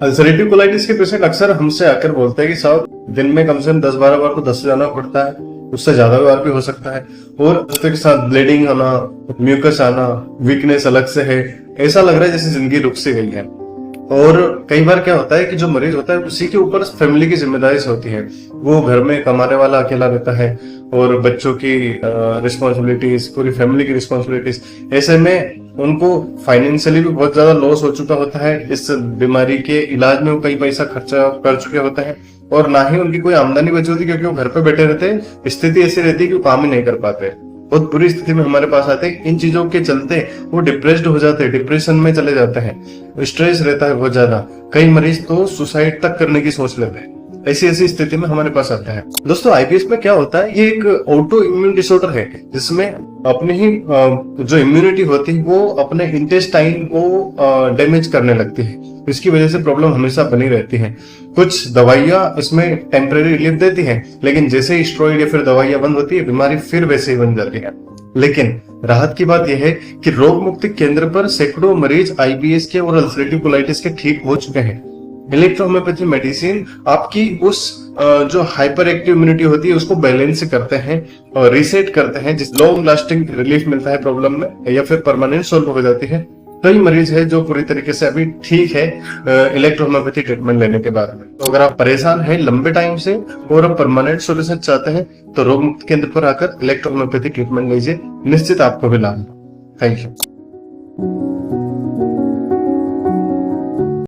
Ulcerative colitis के patient अक्सर हमसे आकर बोलते हैं कि साहब दिन में कम से कम 10-12 बार तो 10 से जाना पड़ता है, उससे ज्यादा बार भी हो सकता है, और उसके साथ ब्लीडिंग आना, म्यूकस आना, वीकनेस अलग से है, ऐसा लग रहा है जैसे जिंदगी रुक सी गई है। और कई बार क्या होता है कि जो मरीज होता है उसी के ऊपर फैमिली की जिम्मेदारी होती है, वो घर में कमाने वाला अकेला रहता है और बच्चों की रिस्पॉन्सिबिलिटीज, पूरी फैमिली की रिस्पॉन्सिबिलिटीज, ऐसे में उनको फाइनेंशियली भी बहुत ज्यादा लॉस हो चुका होता है। इस बीमारी के इलाज में वो कई पैसा खर्चा कर चुके होते हैं और ना ही उनकी कोई आमदनी बची होती, क्योंकि वो घर पे बैठे रहते हैं। स्थिति ऐसी रहती है कि वो काम ही नहीं कर पाते, बहुत बुरी स्थिति में हमारे पास आते हैं। इन चीजों के चलते वो डिप्रेस्ड हो जाते हैं, डिप्रेशन में चले जाते हैं, स्ट्रेस रहता है बहुत ज्यादा। कई मरीज तो सुसाइड तक करने की सोच लेते हैं। ऐसी स्थिति में हमारे पास आता है। दोस्तों, आईबीएस में क्या होता है, ये एक ऑटो इम्यून डिसऑर्डर है जिसमें अपनी ही जो इम्यूनिटी होती है वो अपने इंटेस्टाइन को डैमेज करने लगती है। इसकी वजह से प्रॉब्लम हमेशा बनी रहती है। कुछ दवाइयां इसमें टेम्परेरी रिलीफ देती हैं, लेकिन जैसे ही स्टेरॉइड या फिर दवाइयां बंद होती है, बीमारी फिर वैसे ही बन जाती है। लेकिन राहत की बात यह है कि रोग मुक्ति केंद्र पर सैकड़ों मरीज आईबीएस के और अल्सरेटिव कोलाइटिस के ठीक हो चुके हैं। इलेक्ट्रोहोम्योपैथी मेडिसिन आपकी उस जो हाइपर एक्टिव इम्यूनिटी होती है उसको बैलेंस करते हैं और रीसेट करते हैं, जिस लॉन्ग लास्टिंग रिलीफ मिलता है प्रॉब्लम में, या फिर परमानेंट सॉल्व हो जाती है। कई मरीज है जो पूरी तरीके से अभी ठीक है इलेक्ट्रोहोम्योपैथी ट्रीटमेंट लेने के बाद में। तो अगर आप परेशान हैं लंबे टाइम से और आप परमानेंट सॉल्यूशन चाहते हैं तो रोग मुक्त केंद्र पर आकर इलेक्ट्रोहोम्योपैथी ट्रीटमेंट लीजिए, निश्चित आपको भी लाभ। Thank you.